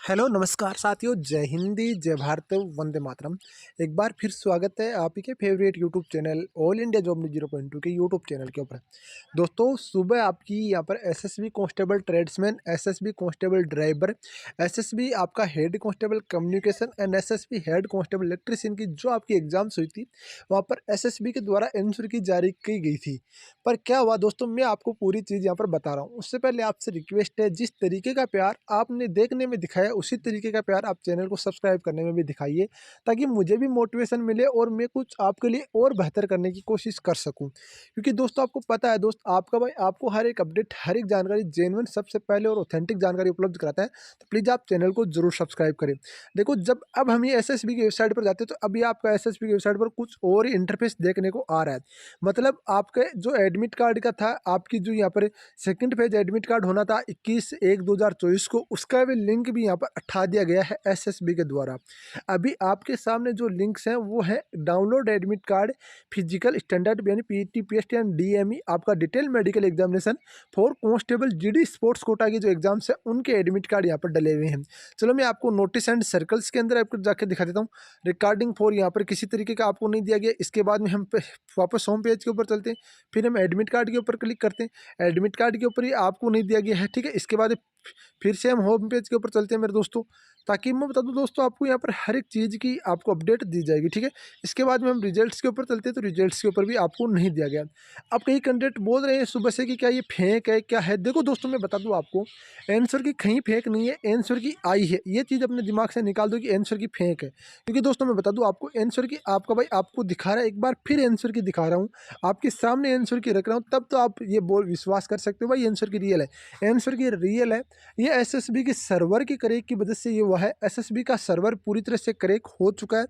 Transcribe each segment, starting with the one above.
Hello नमस्कार साथियों, जय हिंदी जय भारत वंदे मातरम। एक बार फिर स्वागत है आप ही के favourite YouTube channel all India job news 0.2 के यूट्यूब चैनल के ऊपर। दोस्तों, सुबह आपकी यहाँ पर SSB constable tradesman, SSB constable driver, SSB आपका head constable communication and SSB head constable electrician की जो आपकी एग्जाम्स हुई थी, वहाँ पर एसएसबी के द्वारा आंसर की जारी की गई थी। पर क्या हुआ दोस्तों, मैं आपको पूरी चीज़ यहाँ पर बता रहा हूँ। उससे पहले आपसे रिक्वेस्ट है, जिस तरीके का प्यार आपने देखने में दिखाया उसी तरीके का प्यार आप चैनल को सब्सक्राइब करने में भी दिखाइए, ताकि मुझे भी मोटिवेशन मिले और मैं कुछ आपके लिए और बेहतर करने की कोशिश कर सकूं। क्योंकि दोस्तों, आपको पता है दोस्त, आपका भाई आपको हर एक अपडेट, हर एक जानकारी जेन्युइन सबसे पहले और ऑथेंटिक जानकारी उपलब्ध कराता है। तो प्लीज़ आप चैनल को जरूर सब्सक्राइब करें। देखो, जब अब हम ये एसएसबी की वेबसाइट पर जाते हैं, तो अभी आपका एसएसबी की वेबसाइट पर कुछ और ही इंटरफेस देखने को आ रहा है। मतलब आपके जो एडमिट कार्ड का था, आपकी जो यहाँ पर सेकंड पेज एडमिट कार्ड होना था 21/1/2024 को, उसका भी लिंक भी यहाँ पर हटा दिया गया है एसएसबी के द्वारा। अभी आपके सामने जो लिंक्स हैं वो है download admit card, physical standard यानी पीटी पीएसटी एंड डीएमई, आपका detail medical examination for constable GD sports quota की जो एग्जाम्स है उनके एडमिट कार्ड यहाँ पर डले हुए हैं। चलो, मैं आपको नोटिस एंड सर्कल्स के अंदर आपको जाके दिखा देता हूँ। रिकॉर्डिंग फॉर यहाँ पर किसी तरीके का आपको नहीं दिया गया। इसके बाद में हम वापस होम पेज के ऊपर चलते हैं, फिर हम एडमिट कार्ड के ऊपर क्लिक करते हैं। एडमिट कार्ड के ऊपर ही आपको नहीं दिया गया है, ठीक है। इसके बाद फिर से हम होम पेज के ऊपर चलते हैं मेरे दोस्तों, ताकि मैं बता दूं दोस्तों, आपको यहाँ पर हर एक चीज़ की आपको अपडेट दी जाएगी, ठीक है। इसके बाद में हम रिजल्ट्स के ऊपर चलते हैं, तो रिजल्ट्स के ऊपर भी आपको नहीं दिया गया। अब कई कैंडिडेट बोल रहे हैं सुबह से कि क्या ये फेक है, क्या है। देखो दोस्तों, मैं बता दूं आपको, आंसर की कहीं फेक नहीं है, आंसर की आई है। ये चीज़ अपने दिमाग से निकाल दो कि आंसर की फेक है। क्योंकि दोस्तों, मैं बता दूं आपको, आंसर की आपका भाई आपको दिखा रहा है, एक बार फिर आंसर की दिखा रहा हूँ, आपके सामने आंसर की रख रहा हूँ, तब तो आप ये बोल विश्वास कर सकते हो भाई आंसर की रियल है। आंसर की रियल है। ये एसएसबी के सर्वर की क्रैक की वजह से ये हुआ है। एसएसबी का सर्वर पूरी तरह से क्रैक हो चुका है।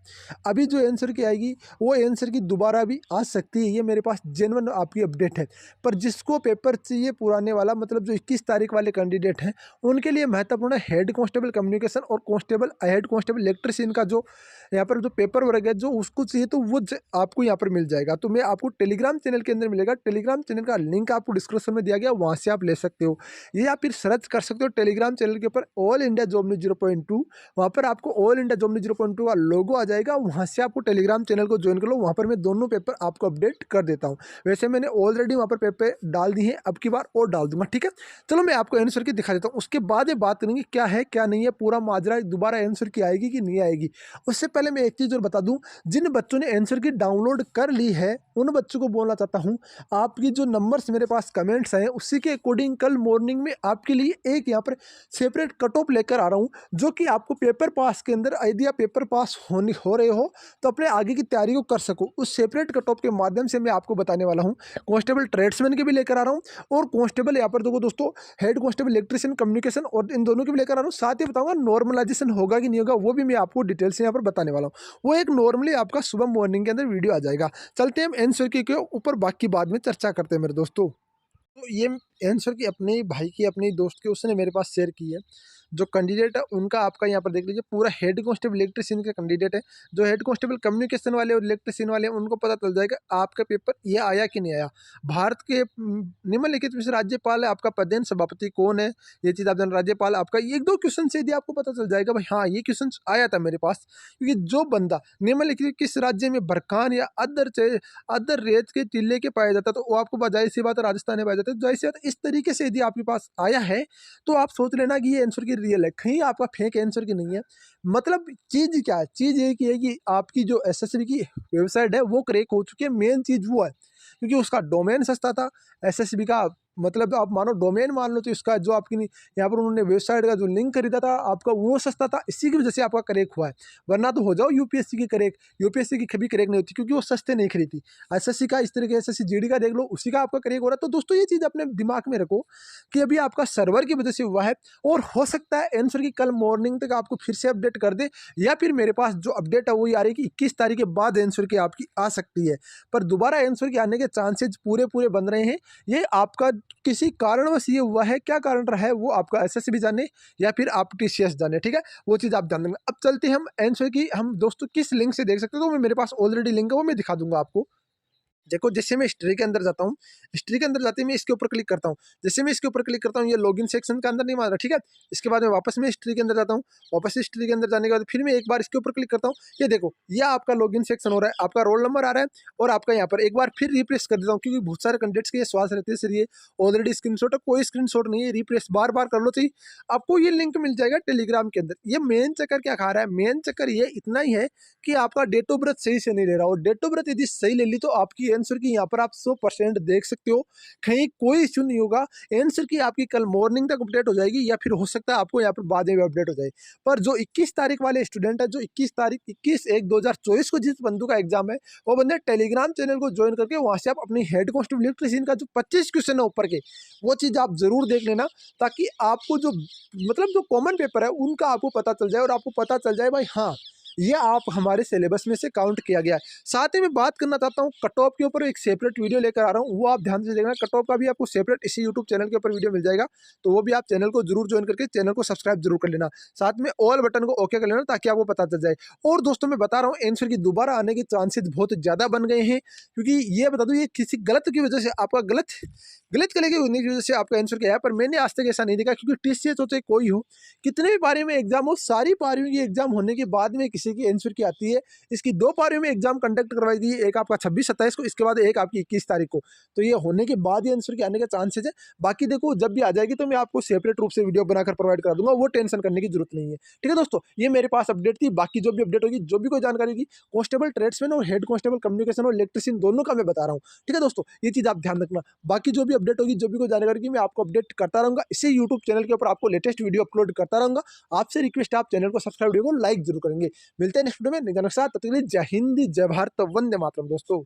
अभी जो आंसर की आएगी वो आंसर की दोबारा भी आ सकती है। ये मेरे पास जेन्युइन आपकी अपडेट है। पर जिसको पेपर चाहिए पुराने वाला, मतलब जो 21 तारीख वाले कैंडिडेट हैं, उनके लिए महत्वपूर्ण है हेड कांस्टेबल कम्युनिकेशन और कांस्टेबल हेड कांस्टेबल इलेक्ट्रिशियन का जो यहाँ पर जो पेपर वर्क है, जो उसको चाहिए तो वो आपको यहाँ पर मिल जाएगा। तो मैं आपको टेलीग्राम चैनल के अंदर मिलेगा। टेलीग्राम चैनल का लिंक आपको डिस्क्रिप्शन में दिया गया, वहाँ से आप ले सकते हो। ये आप फिर सर्च कर सकते हो टेलीग्राम चैनल के ऊपर ऑल इंडिया जॉब न्यूज़ 0.2। वहाँ पर आपको ऑल इंडिया जॉब न्यूज़ 0.2 का लोगो आ जाएगा। वहाँ से आपको टेलीग्राम चैनल को ज्वाइन कर लो। वहाँ पर मैं दोनों पेपर आपको अपडेट कर देता हूँ। वैसे मैंने ऑलरेडी वहाँ पर पेपर डाल दी है, अब की बार और डाल दूंगा, ठीक है। चलो, मैं आपको आंसर की दिखा देता हूँ, उसके बाद ये बात करेंगे क्या है क्या नहीं है, पूरा माजरा दोबारा आंसर की आएगी कि नहीं आएगी। उससे पहले मैं एक चीज़ और बता दूँ, जिन बच्चों ने आंसर की डाउनलोड कर ली है उन बच्चों को बोलना चाहता हूँ, आपकी जो नंबर्स मेरे पास कमेंट्स आए उसी के अकॉर्डिंग कल मॉर्निंग में आपके लिए एक यहाँ पर सेपरेट कट ऑफ लेकर आ रहा हूँ, जो कि आपको पेपर पास के अंदर, यदि आप पेपर पास हो रहे हो तो अपने आगे की तैयारी को कर सको, उस सेपरेट कट ऑफ के माध्यम से मैं आपको बताने वाला हूँ। कांस्टेबल ट्रेड्समैन के भी लेकर आ रहा हूँ, और कांस्टेबल यहाँ पर देखो दोस्तों, हेड कांस्टेबल इलेक्ट्रिशियन कम्युनिकेशन, और इन दोनों के भी लेकर आ रहा हूँ। साथ ही बताऊंगा नॉर्मलाइजेशन होगा कि नहीं होगा, वो भी मैं आपको डिटेल से यहाँ पर बताने वाला हूँ। वो एक नॉर्मली आपका सुबह मॉर्निंग के अंदर वीडियो आ जाएगा। चलते हैं आंसर के ऊपर, बाकी बाद में चर्चा करते हैं मेरे दोस्तों। तो ये आंसर की अपने ही भाई की, अपने ही दोस्त की, उसने मेरे पास शेयर की है। जो कैंडिडेट है उनका आपका यहाँ पर देख लीजिए, पूरा हेड कांस्टेबल इलेक्ट्रिशियन का कैंडिडेट है। जो हेड कांस्टेबल कम्युनिकेशन वाले और इलेक्ट्रिशियन वाले हैं, उनको पता चल जाएगा आपका पेपर ये आया कि नहीं आया। भारत के निम्नलिखित में से राज्यपाल है आपका पदेन सभापति कौन है, ये चीज़ आप जान। राज्यपाल आपका एक दो क्वेश्चन से यदि आपको पता चल जाएगा भाई हाँ ये क्वेश्चन आया था मेरे पास, क्योंकि जो बंदा निम्नलिखित किस राज्य में बरकान या अदर रेत के टिल्ले के पाया जाता है, तो वो आपको जाहिर सी बात है राजस्थान में पाया जाता है। जाहिर सी बात, इस तरीके से यदि आपके पास आया है तो आप सोच लेना कि ये आंसर की रियल है, कहीं आपका फेक आंसर की नहीं है। मतलब चीज़ क्या है, चीज़ ये की है कि आपकी जो एसएसबी की वेबसाइट है वो क्रैक हो चुकी है। मेन चीज़ वो है, क्योंकि उसका डोमेन सस्ता था। एसएसबी का मतलब आप मानो डोमेन मान लो, तो इसका जो आपकी यहाँ पर उन्होंने वेबसाइट का जो लिंक खरीदा था आपका, वो सस्ता था। इसी की वजह से आपका क्रैक हुआ है। वरना तो हो जाओ यूपीएससी की क्रैक, यूपीएससी की कभी क्रैक नहीं होती, क्योंकि वो सस्ते नहीं खरीदी। एसएससी का इस तरीके एसएससी जीडी का देख लो, उसी का आपका क्रैक हो रहा है। तो दोस्तों, ये चीज़ अपने दिमाग में रखो कि अभी आपका सर्वर की वजह से हुआ है, और हो सकता है आंसर की कल मॉर्निंग तक आपको फिर से अपडेट कर दे, या फिर मेरे पास जो अपडेट है वो आ रही है कि 21 तारीख के बाद आंसर की आपकी आ सकती है। पर दोबारा आंसर के आने के चांसेज पूरे पूरे बन रहे हैं। ये आपका किसी कारणवश ये हुआ है, क्या कारण रहा है वो आपका एसएसबी जाने या फिर आप टीसीएस जाने, ठीक है। वो चीज़ आप जान लेंगे। अब चलते हैं हम आंसर की, हम दोस्तों किस लिंक से देख सकते हो, तो मैं मेरे पास ऑलरेडी लिंक है, वो मैं दिखा दूंगा आपको। देखो जैसे मैं हिस्ट्री के अंदर जाता हूँ, हिस्ट्री के अंदर जाते ही मैं इसके ऊपर क्लिक करता हूँ। जैसे मैं इसके ऊपर क्लिक करता हूँ, ये लॉगिन सेक्शन के अंदर नहीं मान रहा, ठीक है। इसके बाद में वापस मैं हिस्ट्री के अंदर जाता हूँ, वापस हिस्ट्री के अंदर जाने के बाद फिर मैं एक बार इसके ऊपर क्लिक करता हूँ। ये देखो, ये आपका लॉगिन सेक्शन हो रहा है, आपका रोल नंबर आ रहा है और आपका यहाँ पर एक बार फिर रिप्लेस कर देता हूँ, क्योंकि बहुत सारे कैंडिडेट्स के ये सवाल रहते हैं सर ये ऑलरेडी स्क्रीनशॉट है, कोई स्क्रीनशॉट नहीं है, रिप्लेस बार बार कर लो चाहिए। आपको ये लिंक मिल जाएगा टेलीग्राम के अंदर। ये मेन चक्कर क्या खा रहा है, मेन चक्कर ये इतना ही है कि आपका डेट ऑफ बर्थ सही से नहीं ले रहा हो। डेट ऑफ बर्थ यदि सही ले ली तो आपकी आंसर की यहाँ पर आप 100% देख सकते हो, कहीं कोई इश्यू नहीं होगा। आंसर की आपकी कल मॉर्निंग तक अपडेट हो जाएगी, या फिर हो सकता है आपको यहाँ पर बाद में भी अपडेट हो जाए। पर जो 21 तारीख वाले स्टूडेंट है, जो 21/1/2024 को जिस बंधु का एग्जाम है, वो बंदे टेलीग्राम चैनल को ज्वाइन करके वहाँ से आप अपनी हेड कांस्टेबल इलेक्ट्रीशियन का जो 25 क्वेश्चन है ऊपर के, वो चीज़ आप जरूर देख लेना, ताकि आपको जो मतलब जो कॉमन पेपर है उनका आपको पता चल जाए और आपको पता चल जाए भाई हाँ ये आप हमारे सिलेबस में से काउंट किया गया है। साथ ही मैं बात करना चाहता हूँ कट ऑफ के ऊपर, एक सेपरेट वीडियो लेकर आ रहा हूँ, वो आप ध्यान से देखना। कट ऑफ का भी आपको सेपरेट इसी यूट्यूब चैनल के ऊपर वीडियो मिल जाएगा, तो वो भी आप चैनल को जरूर ज्वाइन करके चैनल को सब्सक्राइब जरूर कर लेना। साथ में ऑल बटन को ओके कर लेना, ताकि आपको पता चल जाए। और दोस्तों मैं बता रहा हूँ, आंसर की दोबारा आने के चांसेस बहुत ज़्यादा बन गए हैं, क्योंकि ये बता दूँ ये किसी गलत की वजह से, आपका गलत कले की वजह से आपका आंसर क्या है। पर मैंने आज तक ऐसा नहीं देखा, क्योंकि TCS हो चाहे कोई हो, कितने भी पारियों में एग्जाम हो, सारी पारियों की एग्जाम होने के बाद में किसी की आंसर की आती है। इसकी 2 पारियों में एग्जाम कंडक्ट करवाई गई, एक आपका 26-27 को, इसके बाद एक आपकी 21 तारीख को। तो ये होने के बाद ही आंसर के आने के चांसेस है। बाकी देखो जब भी आ जाएगी तो मैं आपको सेपरेट रूप से वीडियो बनाकर प्रोवाइड करा दूंगा, वो टेंशन करने की जरूरत नहीं है। ठीक है दोस्तों, ये मेरे पास अपडेट थी। बाकी जो भी अपडेट होगी, जो भी कोई जानकारी होगी, कांस्टेबल ट्रेड्समैन और हेड कांस्टेबल कम्युनिकेशन और इलेक्ट्रिशियन दोनों का मैं बता रहा हूँ। ठीक है दोस्तों, ये चीज़ आप ध्यान रखना। बाकी जो भी अपडेट होगी, जो भी कोई जानकारी होगी, मैं आपको अपडेट करता रहूंगा। इसी यूट्यूब चैनल के ऊपर आपको लेटेस्ट वीडियो अपलोड करता रहूंगा। आपसे रिक्वेस्ट है, आप चैनल को सब्सक्राइब, वीडियो को लाइक जरूर करेंगे। मिलते हैं नेक्स्ट वीडियो में नए जानकारी के साथ। तब तक के लिए जय हिंद, जय भारत, वंदे मातरम दोस्तों।